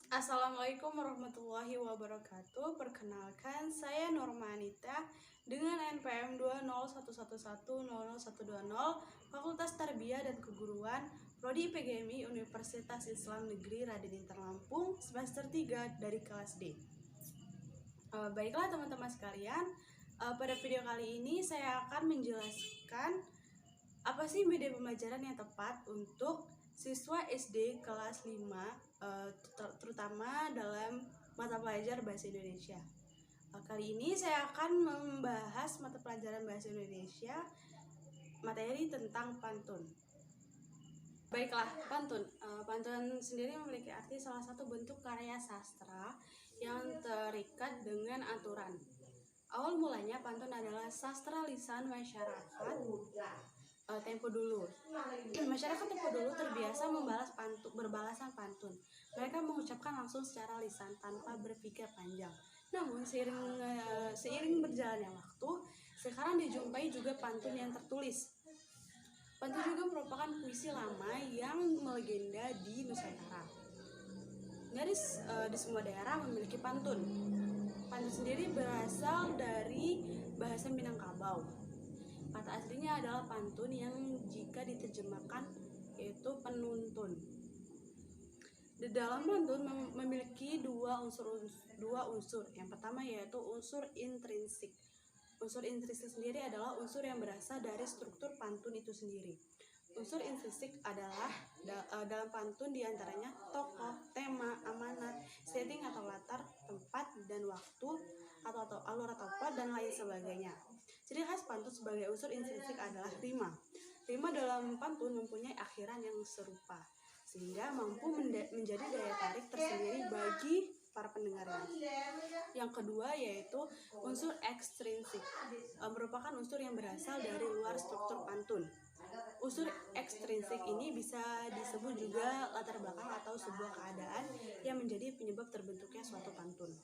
Assalamualaikum warahmatullahi wabarakatuh. Perkenalkan, saya Norma Anita dengan NPM 20111000120, Fakultas Tarbiyah dan Keguruan, Prodi PGMI Universitas Islam Negeri Raden Intan Lampung, semester 3 dari kelas D. Baiklah teman-teman sekalian, pada video kali ini saya akan menjelaskan apa sih media pembelajaran yang tepat untuk siswa SD kelas 5, terutama dalam mata pelajaran Bahasa Indonesia. Kali ini saya akan membahas mata pelajaran Bahasa Indonesia, materi tentang pantun. Baiklah, pantun. Pantun sendiri memiliki arti salah satu bentuk karya sastra yang terikat dengan aturan. Awal mulanya pantun adalah sastra lisan masyarakat tempo dulu. Masyarakat tempo dulu terbiasa berbalasan pantun. Mereka mengucapkan langsung secara lisan tanpa berpikir panjang. Namun seiring berjalannya waktu, sekarang dijumpai juga pantun yang tertulis. Pantun juga merupakan puisi lama yang melegenda di Nusantara. Nyaris di semua daerah memiliki pantun. Pantun sendiri berasal dari bahasa Minangkabau. Kata aslinya adalah pantun yang jika diterjemahkan yaitu penuntun. Di dalam pantun memiliki dua unsur. Yang pertama yaitu unsur intrinsik. Unsur intrinsik sendiri adalah unsur yang berasal dari struktur pantun itu sendiri. Unsur intrinsik adalah dalam pantun diantaranya tokoh, tema, amanat, setting atau latar, tempat dan waktu, atau alur atau plot dan lain sebagainya. Ciri khas pantun sebagai unsur intrinsik adalah rima. Rima dalam pantun mempunyai akhiran yang serupa, sehingga mampu menjadi daya tarik tersendiri bagi para pendengarnya. Yang kedua yaitu unsur ekstrinsik, merupakan unsur yang berasal dari luar struktur pantun. Unsur ekstrinsik ini bisa disebut juga latar belakang atau sebuah keadaan yang menjadi penyebab terbentuknya suatu pantun.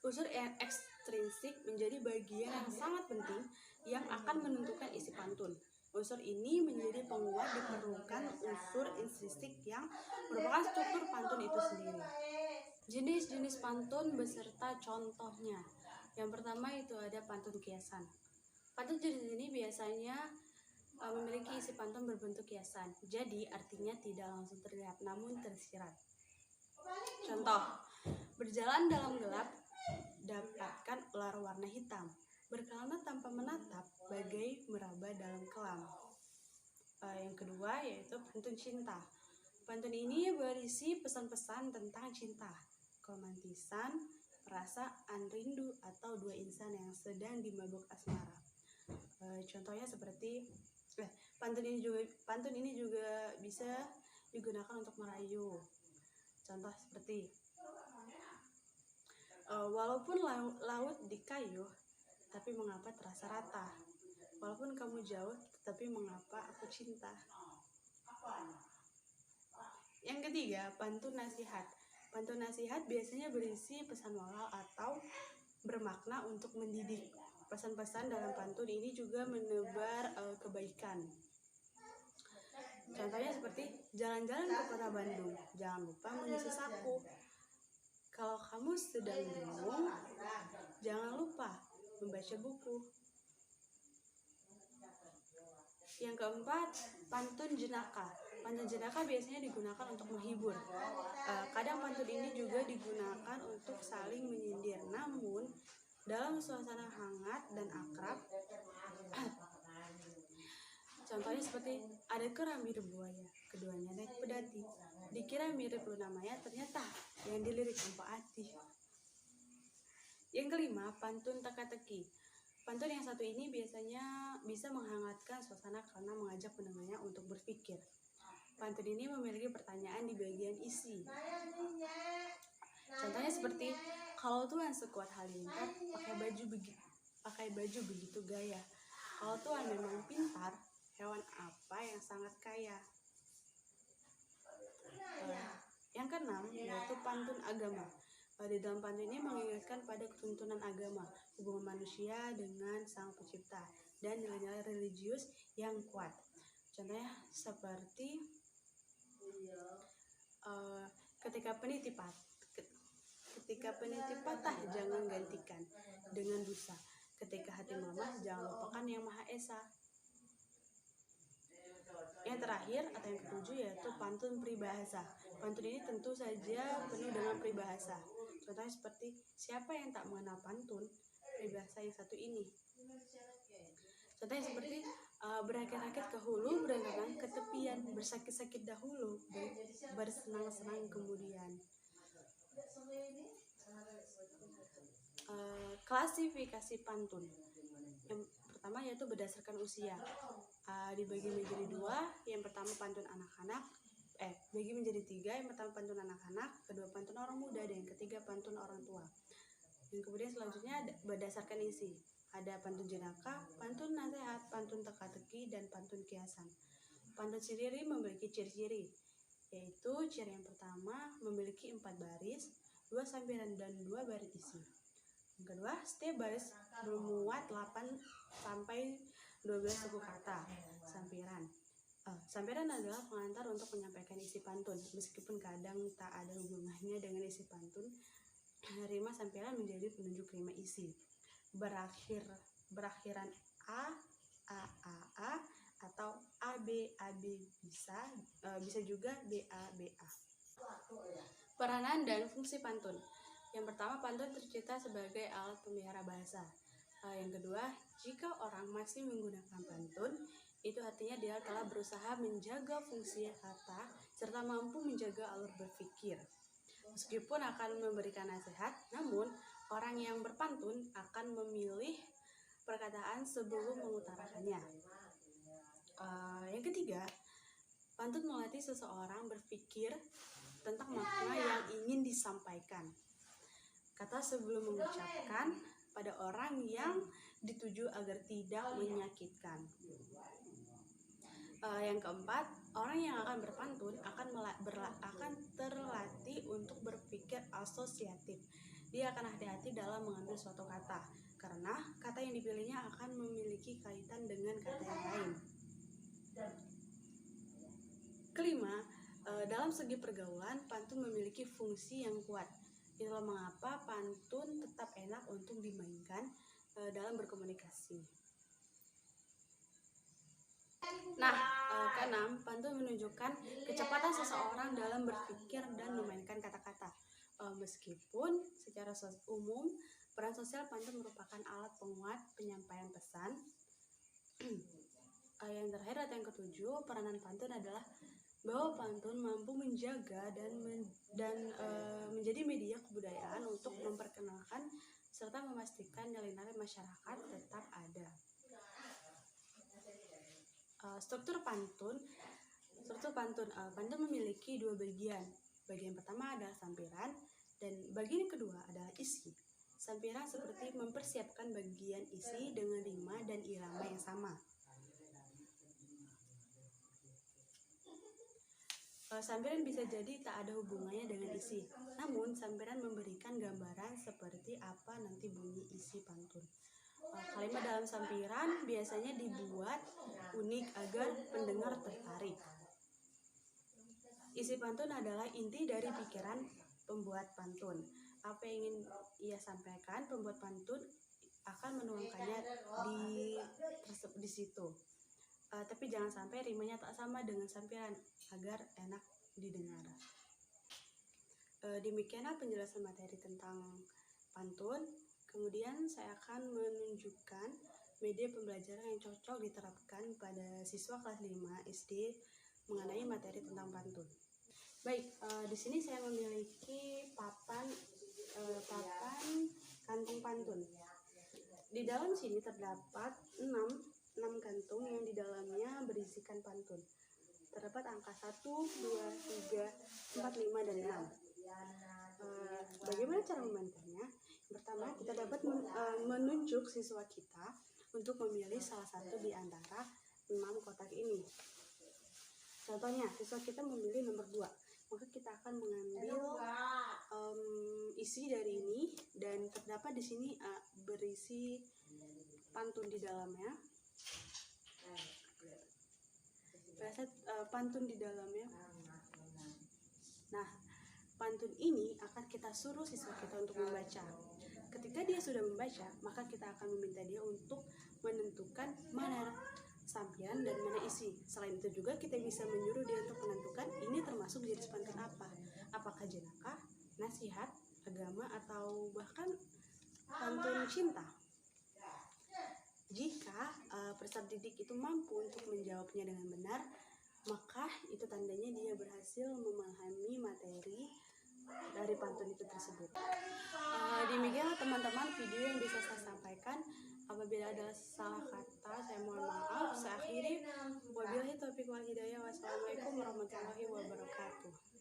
Unsur ekstrinsik menjadi bagian yang sangat penting yang akan menentukan isi pantun. Unsur ini menjadi penguat diperlukan unsur intrinsik yang merupakan struktur pantun itu sendiri. Jenis-jenis pantun beserta contohnya. Yang pertama itu ada pantun kiasan. Pantun jenis ini biasanya memiliki isi pantun berbentuk kiasan. Jadi artinya tidak langsung terlihat namun tersirat. Contoh, berjalan dalam gelap, dapatkan ular warna hitam, berkelana tanpa menatap, bagai meraba dalam kelam. Yang kedua yaitu pantun cinta. Pantun ini berisi pesan-pesan tentang cinta, keromantisan, perasaan rindu atau dua insan yang sedang dimabuk asmara. Contohnya seperti pantun ini juga bisa digunakan untuk merayu. Contoh seperti walaupun laut di kayu, tapi mengapa terasa rata? Walaupun kamu jauh, tapi mengapa aku cinta? Yang ketiga, pantun nasihat. Pantun nasihat biasanya berisi pesan moral atau bermakna untuk mendidik. Pesan-pesan dalam pantun ini juga menebar kebaikan. Contohnya seperti jalan-jalan ke kota Bandung, jangan lupa mengisi saku. Kalau kamu sedang bingung, jangan lupa membaca buku. Yang keempat, pantun jenaka. Pantun jenaka biasanya digunakan untuk menghibur. Kadang pantun ini juga digunakan untuk saling menyindir. Namun, dalam suasana hangat dan akrab, contohnya seperti ada kerang mirip buaya, keduanya naik pedati. Dikira mirip Luna Maya, ternyata yang dilirik Empo Ati. Yang kelima, pantun teka-teki. Pantun yang satu ini biasanya bisa menghangatkan suasana karena mengajak pendengarnya untuk berpikir. Pantun ini memiliki pertanyaan di bagian isi. Contohnya seperti, kalau Tuhan sekuat halilintar, pakai baju begitu gaya. Kalau Tuhan memang pintar, hewan apa yang sangat kaya? Yang keenam yaitu pantun agama. Di dalam pantun ini mengingatkan pada tuntunan agama, hubungan manusia dengan Sang Pencipta, dan nilai-nilai religius yang kuat. Contohnya seperti ketika peniti patah jangan gantikan dengan busa. Ketika hati melemah jangan lupakan Yang Maha Esa. Yang terakhir atau yang ketujuh yaitu pantun peribahasa. Pantun ini tentu saja penuh dengan peribahasa. Contohnya seperti siapa yang tak mengenal pantun peribahasa yang satu ini. Contohnya seperti berakit-rakit ke hulu, berenang ke tepian, bersakit-sakit dahulu, bersenang-senang kemudian. Klasifikasi pantun. Yang pertama yaitu berdasarkan usia. Dibagi menjadi dua. Yang pertama pantun anak-anak. Bagi menjadi tiga. Yang pertama pantun anak-anak, kedua pantun orang muda, dan yang ketiga pantun orang tua. Dan kemudian selanjutnya berdasarkan isi. Ada pantun jenaka, pantun nasihat, pantun teka-teki, dan pantun kiasan. Pantun sendiri memiliki ciri-ciri, yaitu ciri yang pertama memiliki 4 baris, 2 sampiran, dan 2 baris isi. Yang kedua, setiap baris bermuat 8 sampai 12 suku kata. Sampiran adalah pengantar untuk menyampaikan isi pantun, meskipun kadang tak ada hubungannya dengan isi pantun. Rima sampiran menjadi penunjuk rima isi. Berakhiran a atau ab bisa juga ba. Peranan dan fungsi pantun. Yang pertama, pantun tercipta sebagai alat pemelihara bahasa. Yang kedua, jika orang masih menggunakan pantun, itu artinya dia telah berusaha menjaga fungsi kata serta mampu menjaga alur berpikir. Meskipun akan memberikan nasihat, namun orang yang berpantun akan memilih perkataan sebelum mengutarakannya. Yang ketiga, pantun melatih seseorang berpikir tentang makna yang ingin disampaikan. Kata sebelum mengucapkan pada orang yang dituju agar tidak menyakitkan. Yang keempat, orang yang akan berpantun akan terlatih untuk berpikir asosiatif. Dia akan hati-hati dalam mengambil suatu kata, karena kata yang dipilihnya akan memiliki kaitan dengan kata yang lain. Kelima, dalam segi pergaulan, pantun memiliki fungsi yang kuat. Itulah mengapa pantun tetap enak untuk dimainkan dalam berkomunikasi. Keenam, pantun menunjukkan kecepatan seseorang dalam berpikir dan memainkan kata-kata. Meskipun secara umum peran sosial pantun merupakan alat penguat penyampaian pesan. Yang terakhir atau yang ketujuh, peranan pantun adalah bahwa pantun mampu menjaga dan menjadi media kebudayaan untuk memperkenalkan serta memastikan nilai-nilai masyarakat tetap ada. Struktur pantun. Pantun memiliki 2 bagian. Bagian pertama adalah sampiran dan bagian kedua adalah isi. Sampiran seperti mempersiapkan bagian isi dengan rima dan irama yang sama. Sampiran bisa jadi tak ada hubungannya dengan isi, namun sampiran memberikan gambaran seperti apa nanti bunyi isi pantun. Kalimat dalam sampiran biasanya dibuat unik agar pendengar tertarik. Isi pantun adalah inti dari pikiran pembuat pantun. Apa yang ingin ia sampaikan, pembuat pantun akan menuangkannya di situ. Tapi jangan sampai rimanya tak sama dengan sampiran agar enak didengar. Demikianlah penjelasan materi tentang pantun. Kemudian saya akan menunjukkan media pembelajaran yang cocok diterapkan pada siswa kelas 5 SD mengenai materi tentang pantun. Baik, di sini saya memiliki papan kantung pantun. Di dalam sini terdapat 6 kantung yang di dalamnya berisikan pantun. Terdapat angka 1, 2, 3, 4, 5, dan 6. Bagaimana cara memainkannya? Pertama, kita dapat menunjuk siswa kita untuk memilih salah satu di antara 6 kotak ini. Contohnya, siswa kita memilih nomor 2. Maka kita akan mengambil isi dari ini dan terdapat di sini berisi pantun di dalamnya. Pantun di dalamnya. Nah, pantun ini akan kita suruh siswa kita untuk membaca. Ketika dia sudah membaca, maka kita akan meminta dia untuk menentukan mana sampian dan mana isi. Selain itu juga kita bisa menyuruh dia untuk menentukan ini termasuk jenis pantun apa. Apakah jenaka, nasihat, agama, atau bahkan pantun cinta. Jika peserta didik itu mampu untuk menjawabnya dengan benar, maka itu tandanya dia berhasil memahami materi dari pantun itu tersebut. Demikianlah teman-teman video yang bisa saya sampaikan. Apabila ada salah kata, saya mohon maaf. Saya akhiri. Wabillahi taufiq wal hidayah. Wassalamualaikum warahmatullahi wabarakatuh.